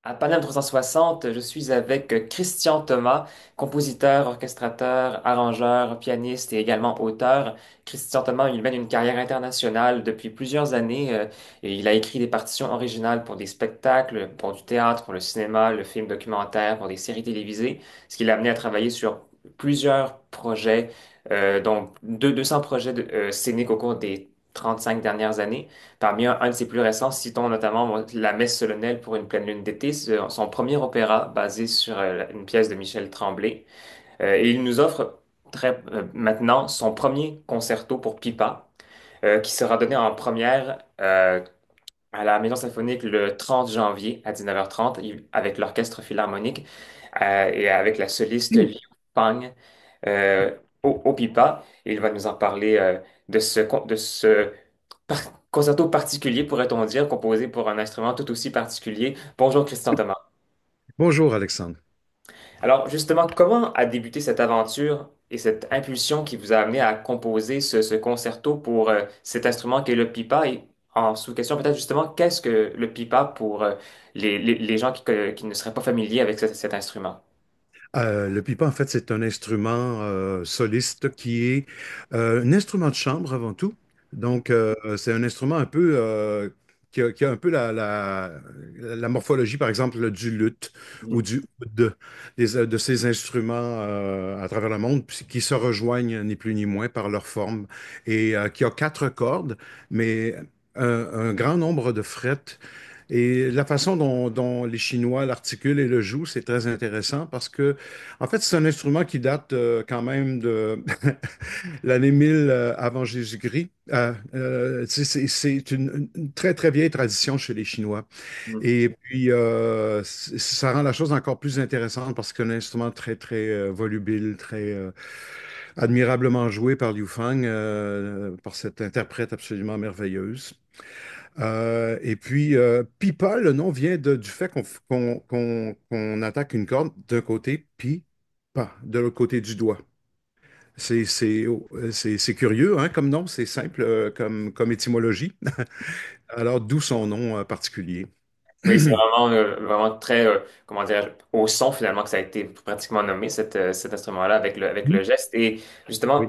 À Paname 360, je suis avec Christian Thomas, compositeur, orchestrateur, arrangeur, pianiste et également auteur. Christian Thomas, il mène une carrière internationale depuis plusieurs années et il a écrit des partitions originales pour des spectacles, pour du théâtre, pour le cinéma, le film documentaire, pour des séries télévisées, ce qui l'a amené à travailler sur plusieurs projets, dont 200 projets scéniques au cours des 35 dernières années. Parmi un de ses plus récents, citons notamment La Messe solennelle pour une pleine lune d'été, son premier opéra basé sur une pièce de Michel Tremblay. Et il nous offre maintenant son premier concerto pour pipa, qui sera donné en première à la Maison symphonique le 30 janvier à 19h30 avec l'Orchestre philharmonique et avec la soliste Liu Fang au pipa. Et il va nous en parler de ce concerto particulier, pourrait-on dire, composé pour un instrument tout aussi particulier. Bonjour Christian Thomas. Bonjour Alexandre. Alors justement, comment a débuté cette aventure et cette impulsion qui vous a amené à composer ce concerto pour cet instrument qui est le pipa? Et en sous-question, peut-être justement, qu'est-ce que le pipa pour les gens qui ne seraient pas familiers avec cet instrument? Le pipa, en fait, c'est un instrument soliste qui est un instrument de chambre avant tout. Donc, c'est un instrument un peu qui a un peu la morphologie, par exemple, du luth ou Mhm. du oud, de ces instruments à travers le monde qui se rejoignent ni plus ni moins par leur forme et qui a quatre cordes, mais un grand nombre de frettes. Et la façon dont les Chinois l'articulent et le jouent, c'est très intéressant parce que, en fait, c'est un instrument qui date quand même de l'année 1000 avant Jésus-Christ. C'est une très, très vieille tradition chez les Chinois. Mhm. Et puis, ça rend la chose encore plus intéressante parce que c'est un instrument très, très volubile, très admirablement joué par Liu Fang, par cette interprète absolument merveilleuse. Et puis, pipa, le nom vient du fait qu'on attaque une corde d'un côté, puis pas de l'autre côté du doigt. C'est curieux, hein, comme nom, c'est simple comme étymologie. Alors, d'où son nom particulier. Oui, c'est vraiment très, comment dire, au son finalement que ça a été pratiquement nommé, cet instrument-là avec le geste. Et justement, Oui.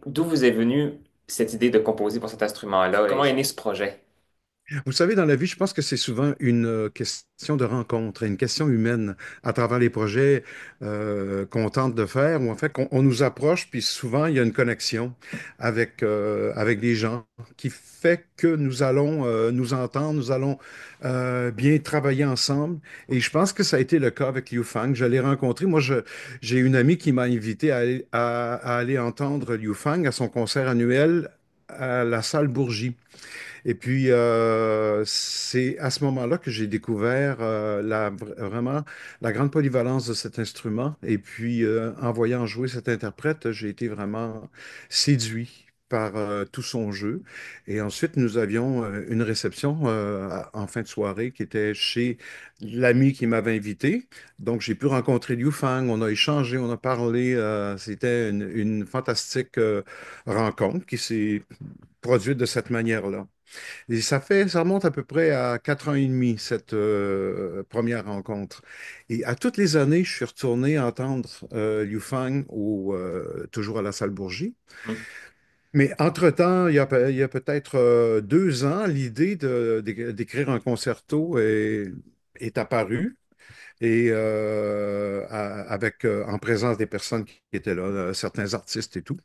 d'où vous est venue cette idée de composer pour cet instrument-là? Comment est né ce projet? Vous savez, dans la vie, je pense que c'est souvent une question de rencontre, une question humaine à travers les projets qu'on tente de faire, ou en fait qu'on on nous approche, puis souvent il y a une connexion avec des gens qui fait que nous allons nous entendre, nous allons bien travailler ensemble. Et je pense que ça a été le cas avec Liu Fang. Je l'ai rencontré. J'ai une amie qui m'a invité à aller entendre Liu Fang à son concert annuel à la salle Bourgie. Et puis, c'est à ce moment-là que j'ai découvert vraiment la grande polyvalence de cet instrument. Et puis, en voyant jouer cet interprète, j'ai été vraiment séduit par tout son jeu. Et ensuite, nous avions une réception en fin de soirée qui était chez l'ami qui m'avait invité. Donc, j'ai pu rencontrer Liu Fang, on a échangé, on a parlé. C'était une fantastique rencontre qui s'est produite de cette manière-là. Et ça remonte à peu près à 4 ans et demi, cette première rencontre. Et à toutes les années, je suis retourné entendre Liu Fang toujours à la salle Bourgie. Hmm. Mais entre-temps, il y a peut-être 2 ans, l'idée d'écrire un concerto est apparue et en présence des personnes qui étaient là, certains artistes et tout.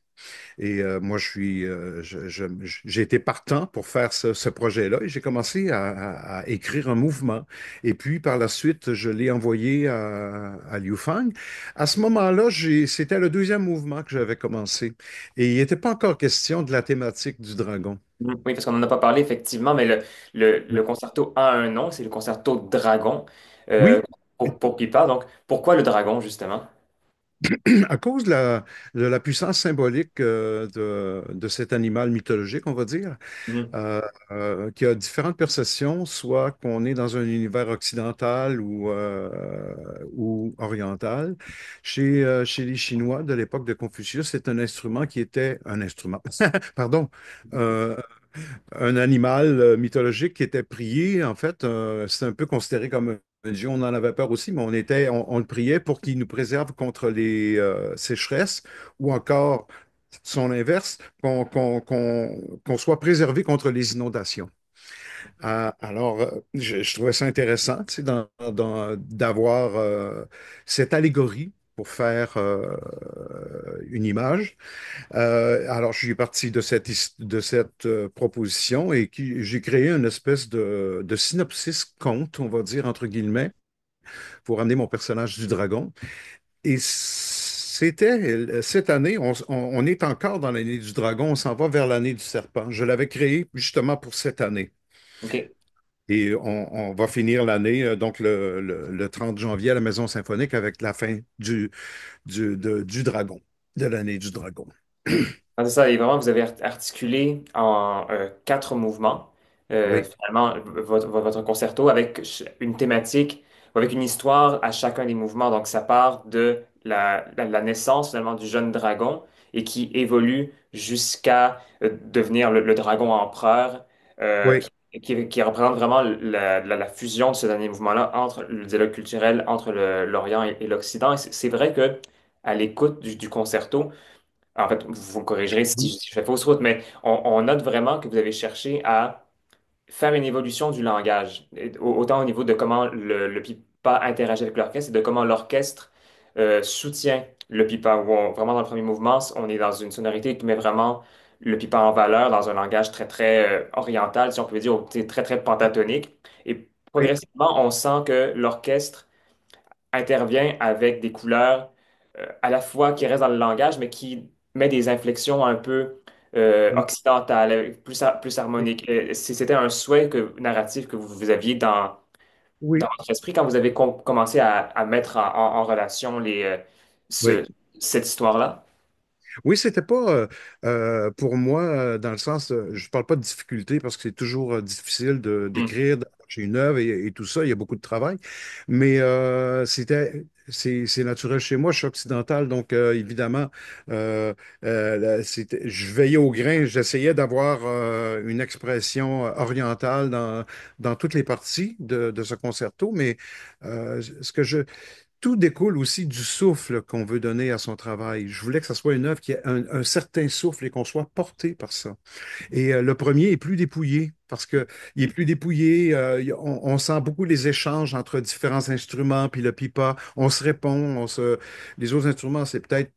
Et moi, j'ai été partant pour faire ce projet-là et j'ai commencé à écrire un mouvement. Et puis, par la suite, je l'ai envoyé à Liu Fang. À ce moment-là, c'était le deuxième mouvement que j'avais commencé. Et il n'était pas encore question de la thématique du dragon. Oui, parce qu'on n'en a pas parlé effectivement, mais le concerto a un nom, c'est le concerto Dragon euh, Oui, pour pipa. Donc, pourquoi le dragon justement? à cause de la puissance symbolique de cet animal mythologique, on va dire. Qui a différentes perceptions, soit qu'on est dans un univers occidental ou oriental. Chez les Chinois de l'époque de Confucius, c'est un instrument qui était un instrument, pardon, euh, un animal mythologique qui était prié. En fait, c'est un peu considéré comme un dieu. On en avait peur aussi, mais on le priait pour qu'il nous préserve contre les sécheresses ou encore, son inverse, qu'on soit préservé contre les inondations. Alors, je trouvais ça intéressant, tu sais, d'avoir cette allégorie pour faire une image. Alors, je suis parti de cette proposition et j'ai créé une espèce de synopsis conte, on va dire, entre guillemets, pour amener mon personnage du dragon. Et c'était cette année, on est encore dans l'année du dragon, on s'en va vers l'année du serpent. Je l'avais créé justement pour cette année. OK. Et on va finir l'année, donc le 30 janvier à la Maison Symphonique avec la fin du dragon, de l'année du dragon. Ah, c'est ça, et vraiment, vous avez articulé en quatre mouvements, Oui, finalement, votre concerto avec une thématique, ou avec une histoire à chacun des mouvements. Donc, ça part de la naissance, finalement, du jeune dragon et qui évolue jusqu'à devenir le dragon empereur, oui, qui représente vraiment la fusion de ce dernier mouvement-là entre le dialogue culturel entre l'Orient et l'Occident. Et c'est vrai que à l'écoute du concerto, en fait, vous me corrigerez si je fais fausse route, mais on note vraiment que vous avez cherché à faire une évolution du langage, et autant au niveau de comment le pipa interagit avec l'orchestre et de comment l'orchestre soutient le pipa. Vraiment, dans le premier mouvement, on est dans une sonorité qui met vraiment le pipa en valeur dans un langage très, très oriental, si on peut dire, ou, tu sais, très, très pentatonique. Et oui, progressivement, on sent que l'orchestre intervient avec des couleurs à la fois qui restent dans le langage, mais qui met des inflexions un peu oui, occidentales, plus oui, harmoniques. C'était un souhait narratif que vous aviez dans oui, votre esprit quand vous avez commencé à mettre en relation oui. ce- cette histoire-là. Oui, c'était pas pour moi, dans le sens, je parle pas de difficulté parce que c'est toujours difficile Hmm. d'écrire, j'ai une œuvre et tout ça, il y a beaucoup de travail, mais c'est naturel chez moi, je suis occidental, donc évidemment, je veillais au grain, j'essayais d'avoir une expression orientale dans toutes les parties de ce concerto, mais ce que tout découle aussi du souffle qu'on veut donner à son travail. Je voulais que ça soit une œuvre qui ait un certain souffle et qu'on soit porté par ça. Et le premier est plus dépouillé parce que il est plus dépouillé. On sent beaucoup les échanges entre différents instruments, puis le pipa. On se répond. Les autres instruments, c'est peut-être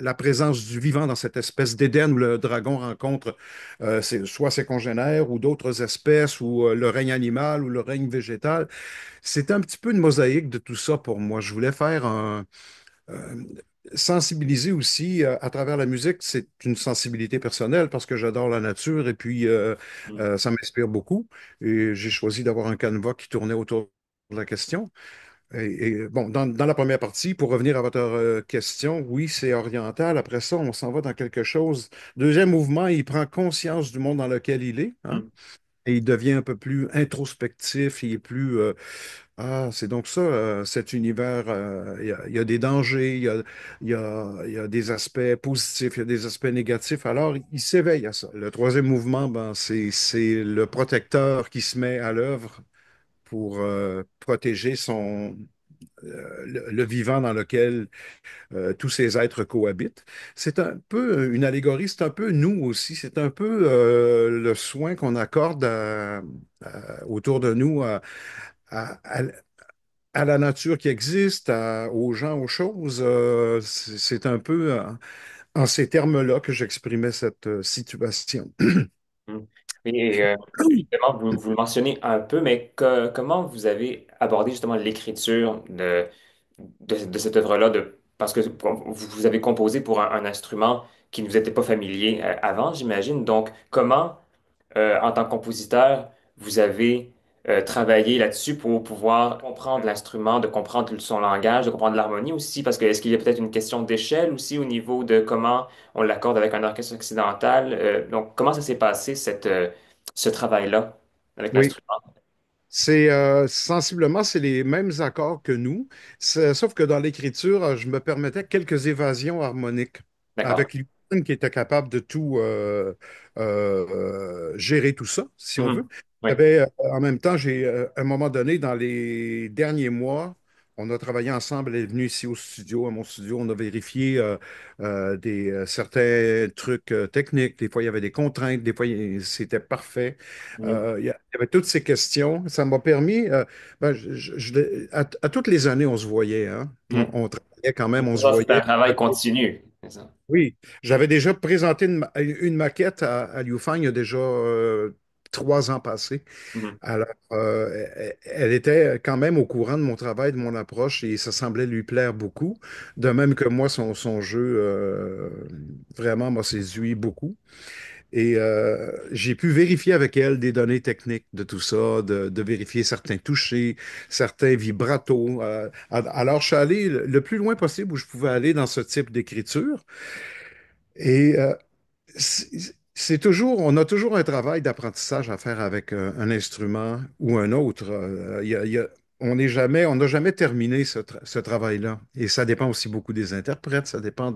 la présence du vivant dans cette espèce d'Éden où le dragon rencontre soit ses congénères ou d'autres espèces ou le règne animal ou le règne végétal. C'est un petit peu une mosaïque de tout ça pour moi. Je voulais faire euh, sensibiliser aussi à travers la musique. C'est une sensibilité personnelle parce que j'adore la nature et puis ça m'inspire beaucoup. Et j'ai choisi d'avoir un canevas qui tournait autour de la question. Bon, dans la première partie, pour revenir à votre question, oui, c'est oriental. Après ça, on s'en va dans quelque chose. Deuxième mouvement, il prend conscience du monde dans lequel il est, hein, Hmm. et il devient un peu plus introspectif. Il est plus c'est donc ça, cet univers. Il y a des dangers, il y a des aspects positifs, il y a des aspects négatifs. Alors, il s'éveille à ça. Le troisième mouvement, ben, c'est le protecteur qui se met à l'œuvre pour protéger le vivant dans lequel tous ces êtres cohabitent. C'est un peu une allégorie, c'est un peu nous aussi, c'est un peu le soin qu'on accorde autour de nous à- à- à la nature qui existe, aux gens, aux choses. C'est un peu en ces termes-là que j'exprimais cette situation. Mm. Et justement, vous le mentionnez un peu, mais comment vous avez abordé justement l'écriture de cette œuvre-là, parce que vous avez composé pour un instrument qui ne vous était pas familier avant, j'imagine. Donc, comment en tant que compositeur, vous avez travaillé là-dessus pour pouvoir comprendre l'instrument, de comprendre son langage, de comprendre l'harmonie aussi, parce que est-ce qu'il y a peut-être une question d'échelle aussi au niveau de comment on l'accorde avec un orchestre occidental? Donc, comment ça s'est passé, ce travail-là avec Oui, l'instrument? c'est sensiblement, c'est les mêmes accords que nous, sauf que dans l'écriture, je me permettais quelques évasions harmoniques D'accord. avec lui. personne qui était capable de tout gérer tout ça, si on veut. Mhm. Oui. En même temps, à un moment donné, dans les derniers mois, on a travaillé ensemble. Elle est venue ici au studio, à mon studio. On a vérifié certains trucs techniques. Des fois, il y avait des contraintes. Des fois, c'était parfait. Mhm. Il y avait toutes ces questions. Ça m'a permis, ben, à toutes les années, on se voyait, hein. Mhm. On travaillait quand même, on se Ça, c'est un voyait. travail continu. C'est ça. Oui, j'avais déjà présenté une maquette à Liu Fang il y a déjà 3 ans passés. Mhm. Alors, elle était quand même au courant de mon travail, de mon approche, et ça semblait lui plaire beaucoup. De même que moi, son jeu vraiment m'a séduit beaucoup. Et j'ai pu vérifier avec elle des données techniques de tout ça, de vérifier certains touchés, certains vibratos. Alors, je suis allé le plus loin possible où je pouvais aller dans ce type d'écriture. Et c'est toujours, on a toujours un travail d'apprentissage à faire avec un instrument ou un autre. On n'est jamais, on n'a jamais terminé ce travail-là. Et ça dépend aussi beaucoup des interprètes, ça dépend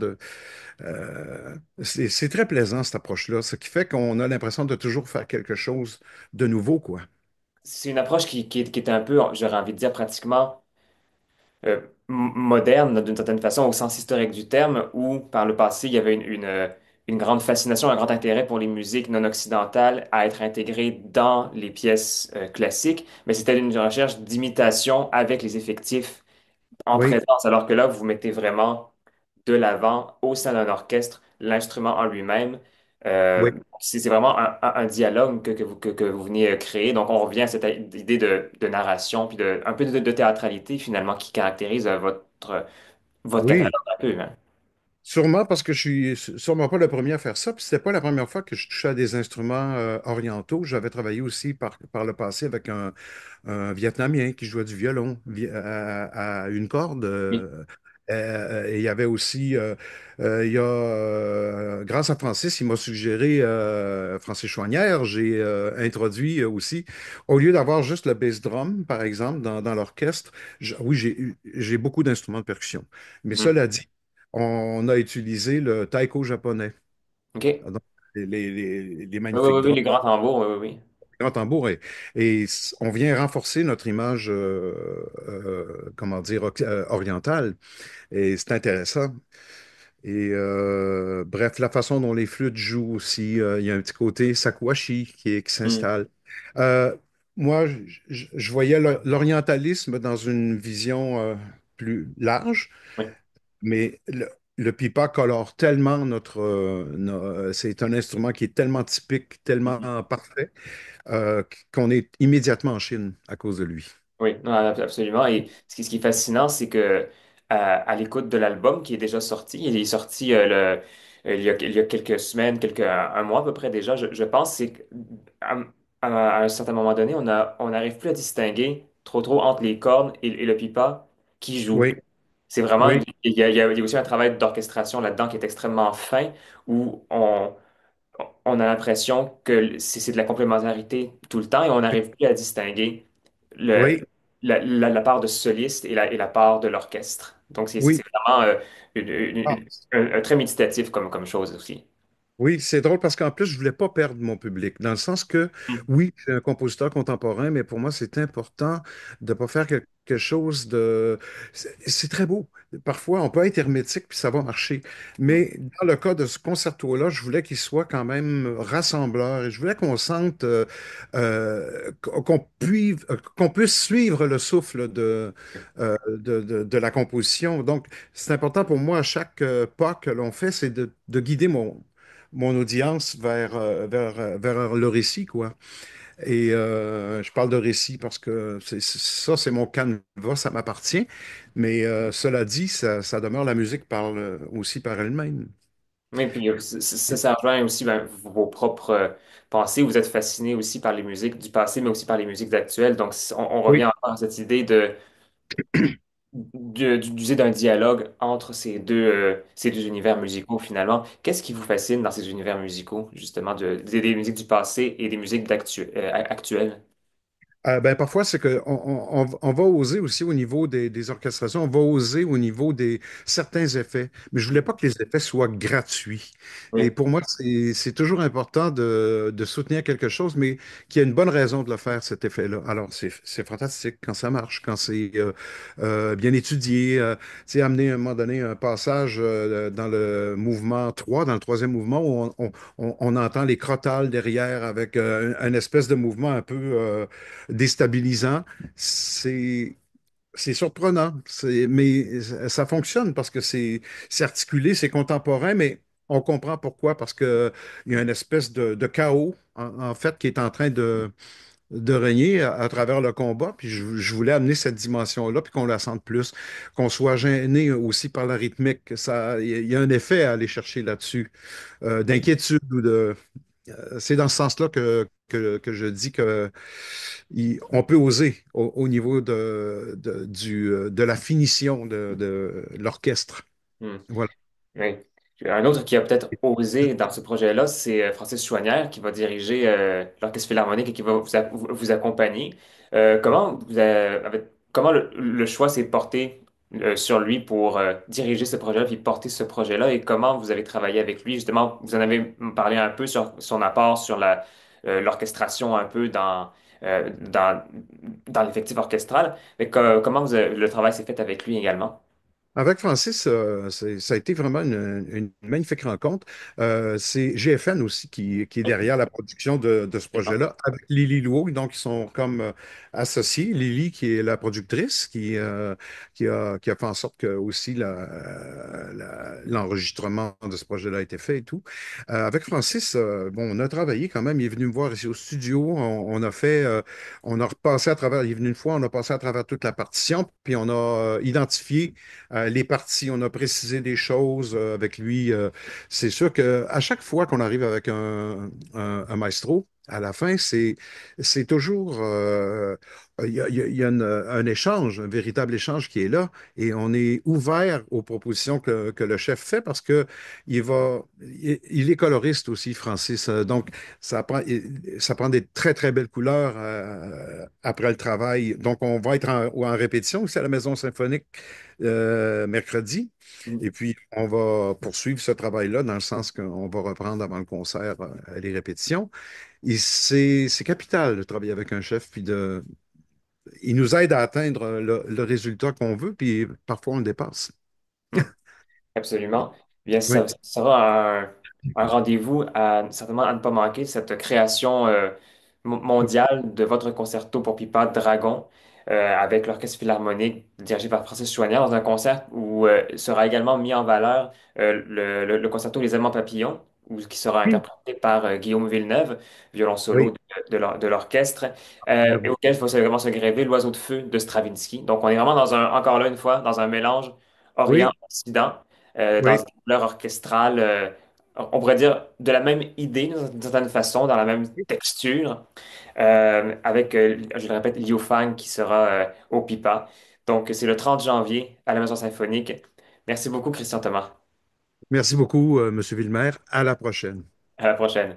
c'est très plaisant, cette approche-là, ce qui fait qu'on a l'impression de toujours faire quelque chose de nouveau, quoi. C'est une approche qui est un peu, j'aurais envie de dire, pratiquement moderne d'une certaine façon au sens historique du terme, où par le passé, il y avait une grande fascination, un grand intérêt pour les musiques non occidentales à être intégrées dans les pièces classiques, mais c'était une recherche d'imitation avec les effectifs en Oui, présence, alors que là, vous mettez vraiment de l'avant au sein d'un orchestre l'instrument en lui-même. oui, C'est vraiment un dialogue que vous venez créer. Donc, on revient à cette idée de narration, puis un peu de théâtralité finalement qui caractérise votre catalogue oui. un peu, hein. Sûrement parce que je suis sûrement pas le premier à faire ça. Puis c'était pas la première fois que je touchais à des instruments orientaux. J'avais travaillé aussi par le passé avec un Vietnamien qui jouait du violon à une corde. Oui. Et il y avait aussi, grâce à Francis, il m'a suggéré Francis Chouanière. J'ai introduit aussi, au lieu d'avoir juste le bass drum, par exemple, dans l'orchestre, oui, j'ai beaucoup d'instruments de percussion. Mais Mhm. cela dit, on a utilisé le taiko japonais, OK. Oui, donc les oui, oui, magnifiques oui, drums, les grands tambours, oui, oui, grands tambours, on vient renforcer notre image, comment dire, orientale, et c'est intéressant. Et bref, la façon dont les flûtes jouent aussi, il y a un petit côté shakuhachi qui oui. Mhm. s'installe. Euh, Moi, je voyais l'orientalisme dans une vision plus large. Oui. Mais le pipa colore tellement c'est un instrument qui est tellement typique, tellement Mhm. parfait, qu'on est immédiatement en Chine à cause de lui. Oui, non, absolument. Et ce qui est fascinant, c'est que à l'écoute de l'album qui est déjà sorti, il est sorti il y a quelques semaines, un mois à peu près déjà, je pense, c'est qu'à à un certain moment donné, on n'arrive plus à distinguer trop entre les cordes et le pipa qui joue. Oui, C'est vraiment oui, il y a aussi un travail d'orchestration là-dedans qui est extrêmement fin, où on a l'impression que c'est de la complémentarité tout le temps et on n'arrive plus à distinguer le, oui. la part de soliste et la part de l'orchestre. Donc, c'est Oui. vraiment Ah, un très méditatif comme chose aussi. oui, c'est drôle parce qu'en plus, je voulais pas perdre mon public, dans le sens que, Mm. oui, je suis un compositeur contemporain, mais pour moi, c'est important de pas faire quelque chose de... C'est très beau. Parfois, on peut être hermétique, puis ça va marcher. Mm. Mais dans le cas de ce concerto-là, je voulais qu'il soit quand même rassembleur, et je voulais qu'on sente, qu'on puisse suivre le souffle de la composition. Donc, c'est important pour moi, à chaque pas que l'on fait, c'est de guider mon audience vers le récit, quoi. Et je parle de récit parce que ça, c'est mon canevas, ça m'appartient. Mais cela dit, ça demeure, la musique parle aussi par elle-même. Oui, puis ça rejoint aussi ben, vos propres pensées. Vous êtes fasciné aussi par les musiques du passé, mais aussi par les musiques actuelles. Donc, on revient Oui. encore à cette idée d'user d'un dialogue entre ces deux univers musicaux finalement. Qu'est-ce qui vous fascine dans ces univers musicaux, justement, des musiques du passé et des musiques actuelles? Ben, parfois, c'est qu'on on va oser aussi au niveau des orchestrations, on va oser au niveau des certains effets. Mais je voulais pas que les effets soient gratuits. Et Oui, pour moi, c'est toujours important de soutenir quelque chose, mais qu'il y a une bonne raison de le faire, cet effet-là. Alors, c'est fantastique quand ça marche, quand c'est bien étudié. Tu sais, amener à un moment donné un passage dans le mouvement 3, dans le troisième mouvement, où on entend les crotales derrière avec un espèce de mouvement un peu déstabilisant. C'est c'est surprenant, mais ça fonctionne parce que c'est articulé, c'est contemporain, mais on comprend pourquoi, parce qu'il y a une espèce de chaos, en fait, qui est en train de régner à travers le combat. Puis je voulais amener cette dimension-là, puis qu'on la sente plus, qu'on soit gêné aussi par la rythmique. Il y a un effet à aller chercher là-dessus, d'inquiétude ou de. C'est dans ce sens-là que je dis que on peut oser au niveau de la finition de l'orchestre. hmm, Voilà. oui. Un autre qui a peut-être osé dans ce projet-là, c'est Francis Chouanière qui va diriger l'Orchestre Philharmonique et qui va vous accompagner. Comment le choix s'est porté sur lui pour diriger ce projet-là puis porter ce projet-là et comment vous avez travaillé avec lui? Justement, vous en avez parlé un peu sur son apport sur l'orchestration un peu dans l'effectif orchestral, mais comment le travail s'est fait avec lui également? Avec Francis, ça a été vraiment une magnifique rencontre. C'est GFN aussi qui est Oui, derrière la production de ce absolument. projet-là, avec Lily Luo, donc ils sont comme associés. Lily, qui est la productrice, qui a fait en sorte que aussi l'enregistrement de ce projet-là a été fait et tout. Avec Francis, bon, on a travaillé quand même. Il est venu me voir ici au studio. On a fait, on a repassé à travers. Il est venu une fois, on a passé à travers toute la partition, puis on a identifié les parties, on a précisé des choses avec lui. C'est sûr qu'à chaque fois qu'on arrive avec un maestro, à la fin, c'est toujours, il y a un échange, un véritable échange qui est là, et on est ouvert aux propositions que le chef fait parce que il est coloriste aussi, Francis. Donc, ça prend des très, très belles couleurs après le travail. Donc, on va être en répétition aussi à la Maison symphonique mercredi. Et puis, on va poursuivre ce travail-là dans le sens qu'on va reprendre avant le concert les répétitions. Et c'est capital de travailler avec un chef, puis il nous aide à atteindre le résultat qu'on veut, puis parfois on le dépasse. Absolument. Bien, Oui. ça sera un rendez-vous certainement à ne pas manquer, cette création mondiale de votre concerto pour pipa Dragon avec l'Orchestre Philharmonique dirigé par Francis Chouanière dans un concert où sera également mis en valeur le concerto Les Amants Papillons, qui sera interprété par Guillaume Villeneuve, violon solo Oui. de l'orchestre, et Bravo. auquel il faut vraiment se gréver L'Oiseau de feu de Stravinsky. Donc, on est vraiment encore là une fois, dans un mélange Oui, Orient-Occident dans oui. une couleur orchestrale, on pourrait dire de la même idée d'une certaine façon, dans la même texture, avec, je le répète, Liu Fang qui sera au pipa. Donc, c'est le 30 janvier à la Maison Symphonique. Merci beaucoup, Christian Thomas. Merci beaucoup, Monsieur Villemer. À la prochaine. À la prochaine.